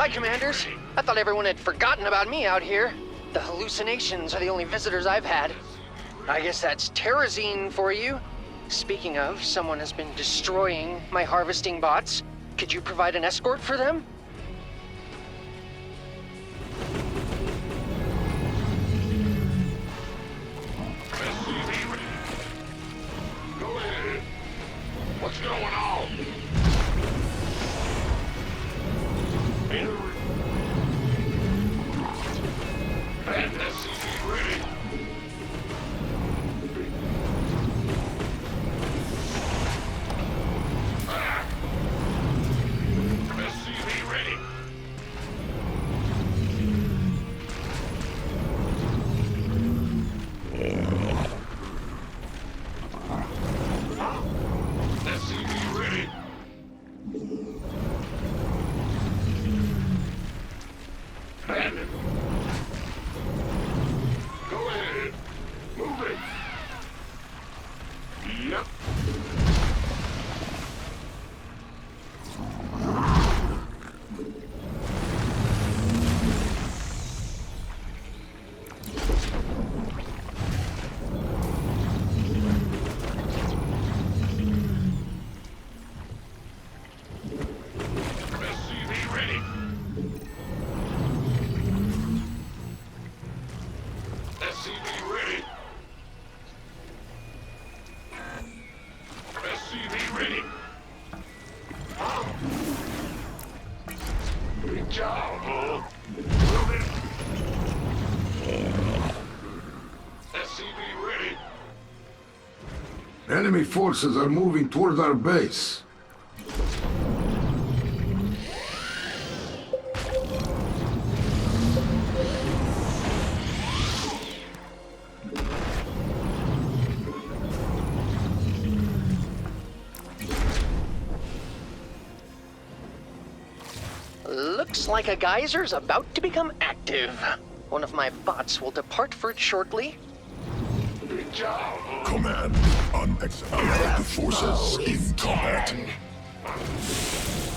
Hi, Commanders. I thought everyone had forgotten about me out here. The hallucinations are the only visitors I've had. I guess that's terrazine for you. Speaking of, someone has been destroying my harvesting bots. Could you provide an escort for them? Go ahead. What's going on? And SCV ready. SCV ready. SCV ready. Bandit. Go ahead. Move it. Yep. SCV ready. SCV ready. SCV ready. Good job, huh? Move it. SCV ready. Enemy forces are moving toward our base. Looks like a geyser's about to become active. One of my bots will depart for it shortly. Good job, huh? Command unacceptable. Allied forces in combat.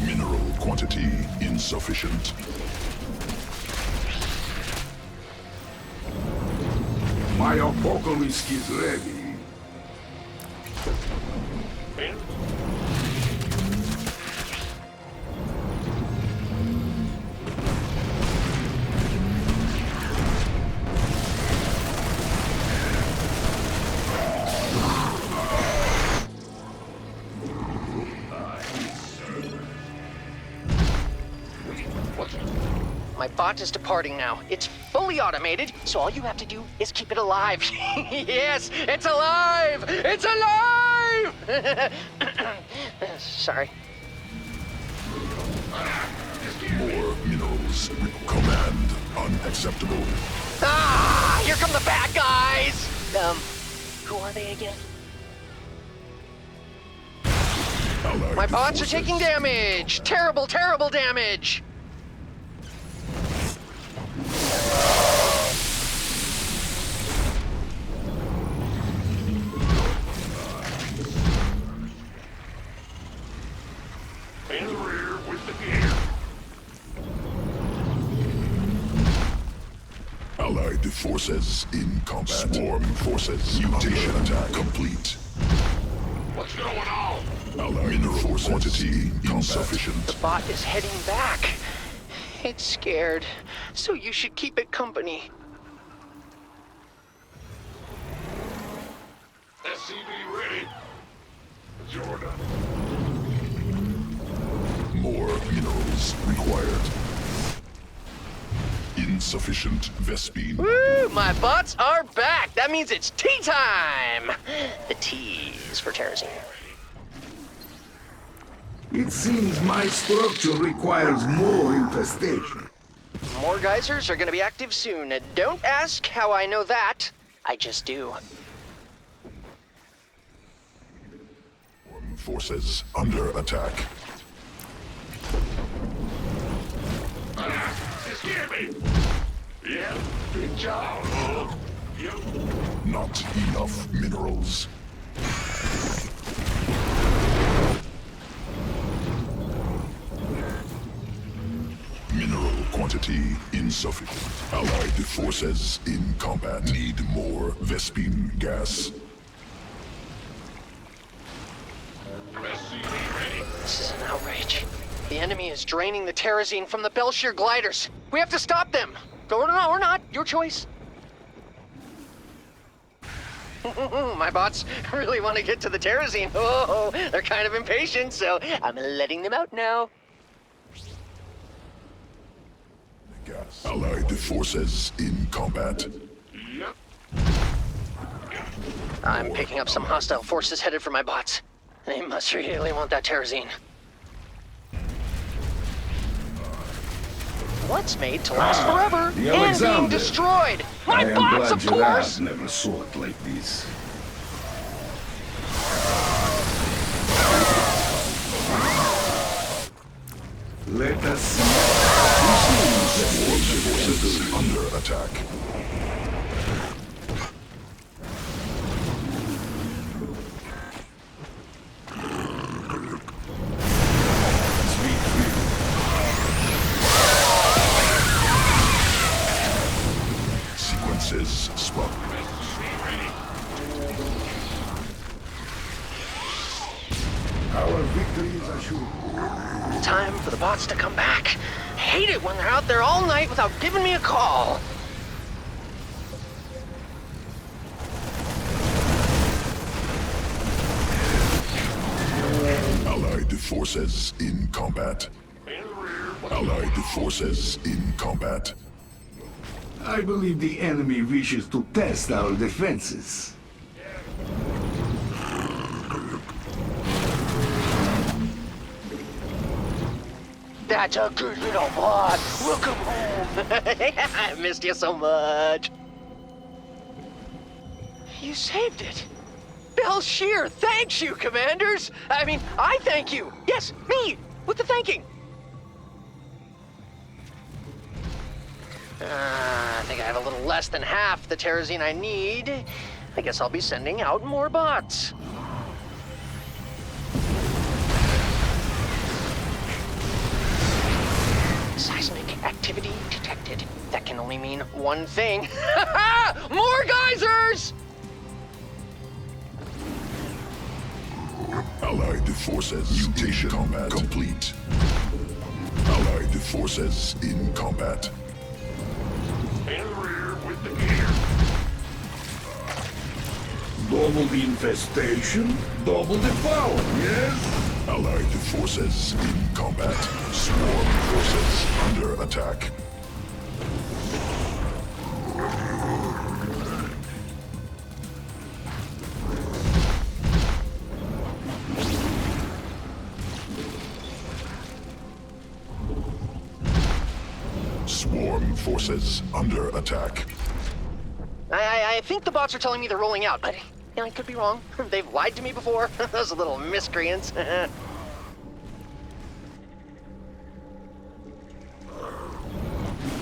Mineral quantity insufficient. My apocalypse is ready. My bot is departing now. It's fully automated, so all you have to do is keep it alive. Yes, it's alive! It's alive! Sorry. More minerals. Command unacceptable. Ah! Here come the bad guys! Who are they again? Allied My bots are forces taking damage! Terrible, terrible damage! In the rear with the gear. Allied forces in combat. Swarm forces. Mutation attack complete. What's going on? Allied mineral quantity insufficient. The bot is heading back. It's scared, so you should keep it company. SCV ready. Jordan. More minerals required. Insufficient Vespine. Woo! My bots are back! That means it's tea time! The T is for terrazine. It seems my structure requires more infestation. More geysers are gonna be active soon. Don't ask how I know that. I just do. Swarm forces under attack. Scare me. Yeah, good job, huh? Yep. Not enough minerals. Mineral Quantity insufficient. Allied forces in combat. Need more Vespine gas. This is an outrage. The enemy is draining the terrazine from the Belshir gliders. We have to stop them. Or no, or not. Your choice. My bots really want to get to the terrazine. Oh, they're kind of impatient, so I'm letting them out now. Gas. Allied forces in combat. Yep. I'm picking up some hostile forces headed for my bots. They must really want that terrazine. What's made to last forever the and being Alexander. destroyed? I My am bots, glad of your course! ass never saw it like this. Let us see. Forces under attack. Sequences spun. Our victory is assured. Time for the bots to come back. Hate it when they're out there all night without giving me a call. Allied forces in combat. Allied forces in combat. I believe the enemy wishes to test our defenses. That's a good little bot. Welcome home. I missed you so much. You saved it. Belshir, thanks you, commanders. I thank you. Yes, me, with the thanking. I think I have a little less than half the terrazine I need. I guess I'll be sending out more bots. Seismic activity detected. That can only mean one thing. More geysers! Allied forces mutation combat complete. Allied forces in combat. In the rear with the gear. Double the infestation, double the power, yes? Allied forces in combat. Swarm forces under attack. Swarm forces under attack. I think the bots are telling me they're rolling out, but I could be wrong. They've lied to me before. Those little miscreants.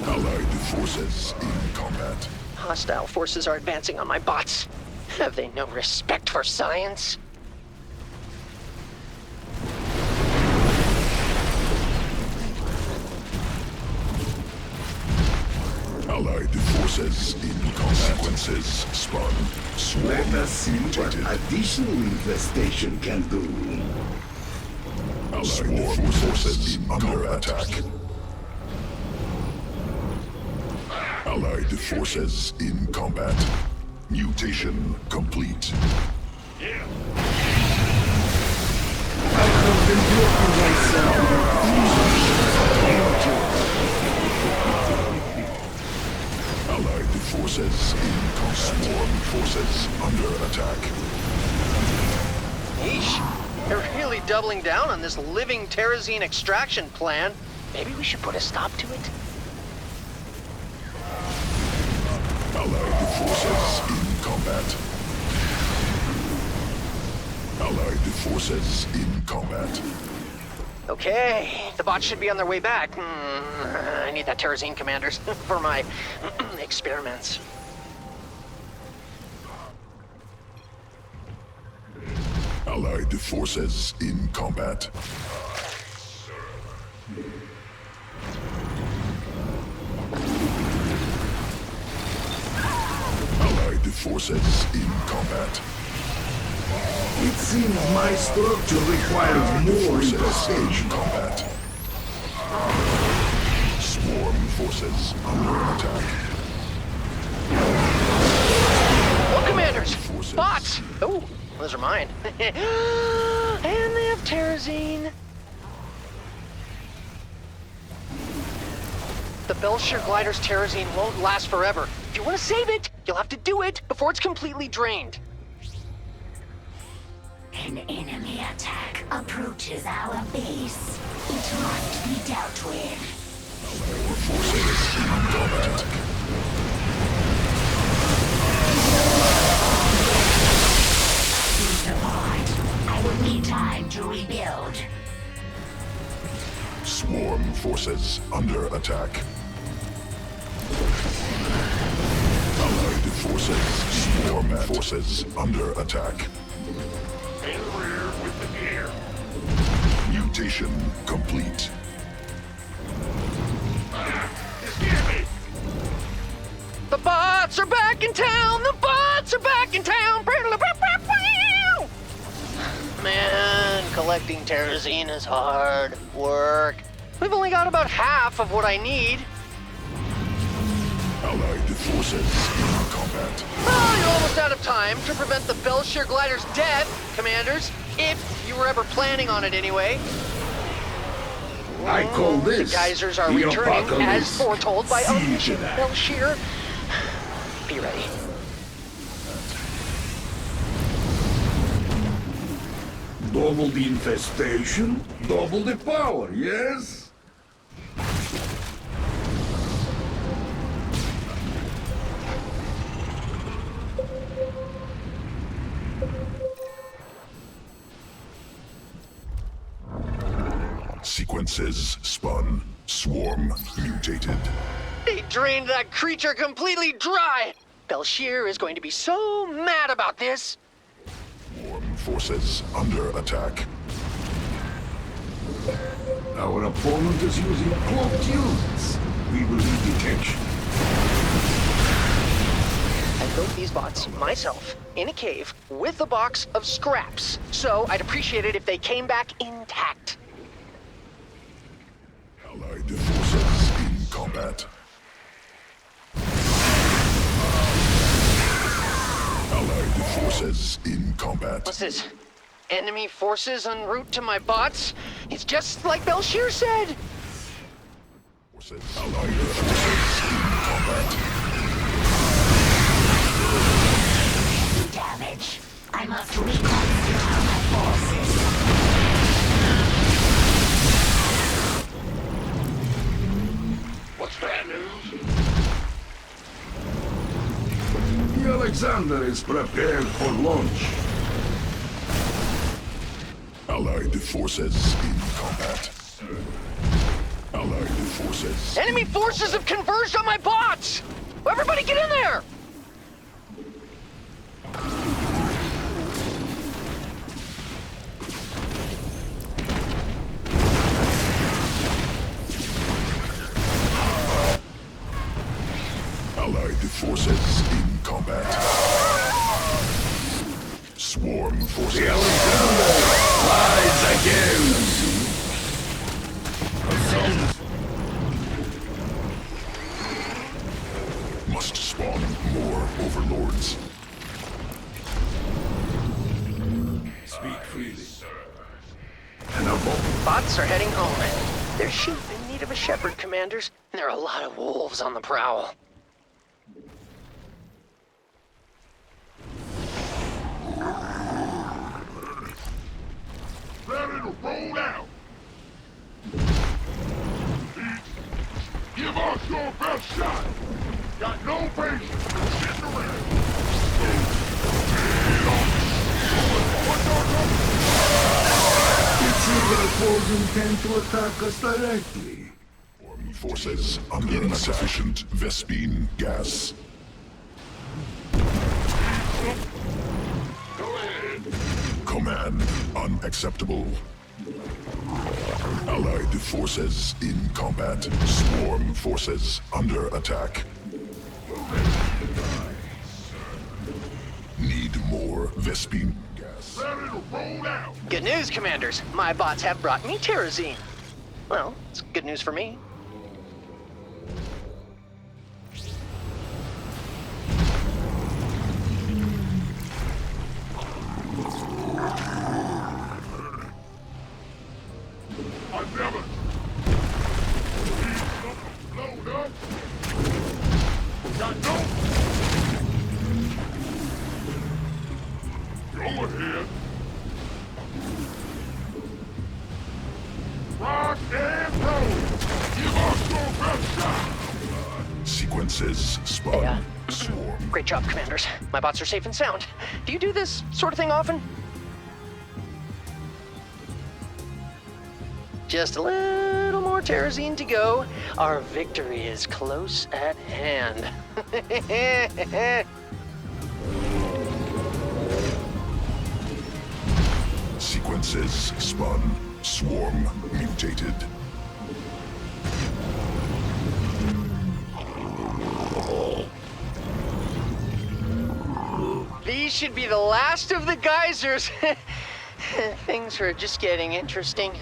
Allied forces in combat. Hostile forces are advancing on my bots. Have they no respect for science? Allied forces in combat. Sequences spun. Swarm Let us see what mutated. additional infestation can do. Allied forces under attack. Allied forces in combat. Mutation complete. Yeah. I have been working Allied forces in combat. Swarm forces under attack. Yeesh. They're really doubling down on this living terrazine extraction plan. Maybe we should put a stop to it? Allied forces in combat. Allied forces in combat. Okay, the bots should be on their way back. I need that terrazine, commanders, for my experiments. Allied forces in combat. forces in combat. It seems my structure requires more Forces infestation. in combat. Swarm forces under attack. Look, Commanders! Forces. Bots! Oh, those are mine. And they have Terrazine. The Belshire Glider's Terrazine won't last forever. If you want to save it, you'll have to do it before it's completely drained. An enemy attack approaches our base. It must be dealt with. Forces in combat. Support. I will need time to rebuild. Swarm forces under attack. Allied forces. Swarm forces under attack. In the rear with the gear. Mutation complete. Escape me! The bots are back in town! The bots are back in town! Man, collecting Terrazine is hard work. We've only got about half of what I need. Allied forces in combat. Oh, you're almost out of time to prevent the Belshire Glider's death, Commanders. If you were ever planning on it anyway. I call this The geysers are the returning apocalypse. as foretold by See unleashing to that. Belshire. Be ready. Double the infestation, double the power, yes? Sequences spun. Swarm mutated. They drained that creature completely dry. Belshire is going to be so mad about this. Swarm forces under attack. Our opponent is using cloaked units. We will need detection. I built these bots myself in a cave with a box of scraps. So I'd appreciate it if they came back intact. Allied forces in combat. Allied forces in combat. What's this? Enemy forces en route to my bots? It's just like Belshire said. Forces. Allied forces in combat. Damage. I must reconstitute my forces. What's bad news? The Alexander is prepared for launch. Allied forces in combat. Allied forces. Enemy forces have converged on my bots! Everybody get in there! Allied forces in combat. Swarm The forces. Alexander flies again. Must spawn more overlords. Speak freely. And above. Bots are heading home. They're sheep in need of a shepherd, Commanders, and there are a lot of wolves on the prowl. Ready to roll out. Give us your best shot. Got no patience for sitting around. It seems our foes intend to attack us directly. Swarm forces under insufficient Vespine gas. Go ahead. Command unacceptable. Allied forces in combat. Swarm forces under attack. more Vespine gas. Ready to roll out. Good news, Commanders. My bots have brought me Terrazine. Well, it's good news for me. I never. Load up. Got no. Go ahead. Rock and roll. Give us your best shot. Sequences spawn. Yeah. Swarm. Great job, Commanders. My bots are safe and sound. Do you do this sort of thing often? Just a little more Terrazine to go. Our victory is close at hand. Sequences spun. Swarm mutated. These should be the last of the geysers. Things are just getting interesting.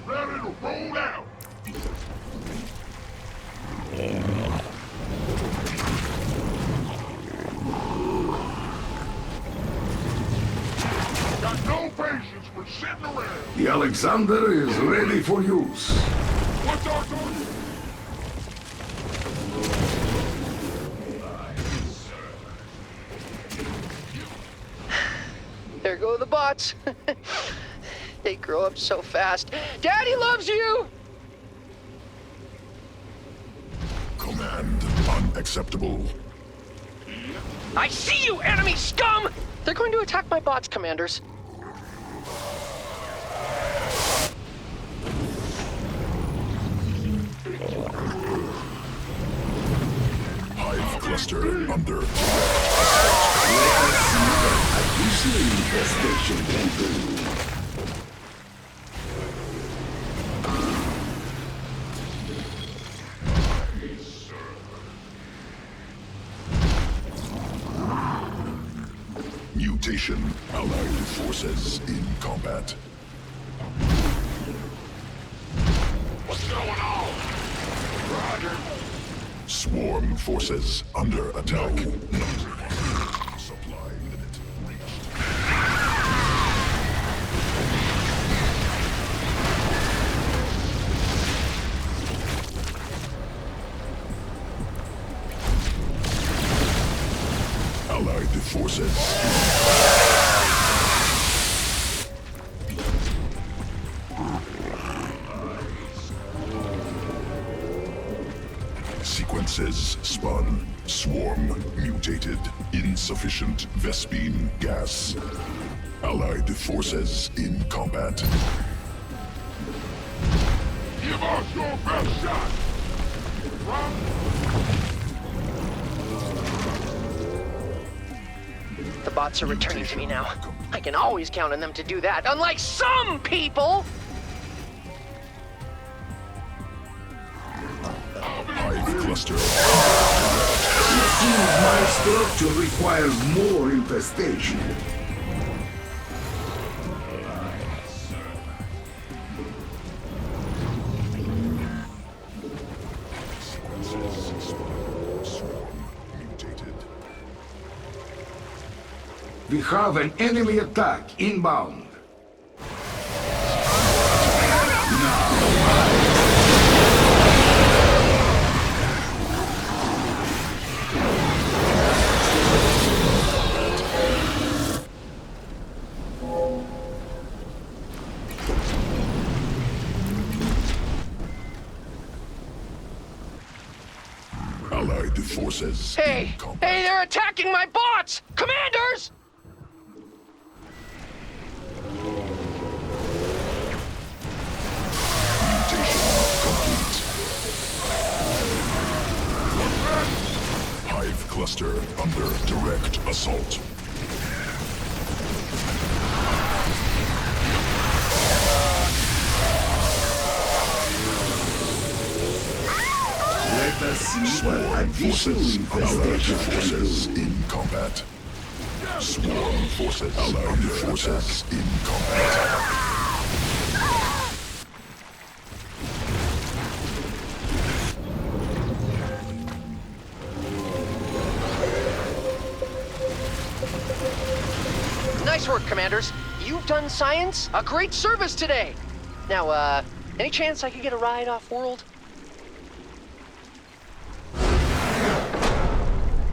Ready to roll out. Got no patience for sitting around. The Alexander is ready for use. What's our target? There go the bots. They grow up so fast. Daddy loves you! Command unacceptable. I see you, enemy scum! They're going to attack my bots, Commanders. Hive cluster under. This infestation can do. Mutation. Allied forces in combat. What's going on? Roger. Swarm forces under attack. Supply limit reached. Allied forces. Sequences spun. Swarm mutated. Insufficient Vespine gas. Allied forces in combat. Give us your best shot. Rock. The bots are returning to me now. I can always count on them to do that, unlike some people! Hive cluster. It seems my structure requires more infestation. Sequences spun. Swarm mutated. We have an enemy attack inbound. Allied forces Hey! in combat. Hey, they're attacking my bots! Commanders! Mutation complete. assault. Let us see what Swarm additional forces. Allied infestation can forces do. in combat. Swarm forces. Allied forces in combat. Nice work, Commanders. You've done science a great service today. Now, any chance I could get a ride off-world?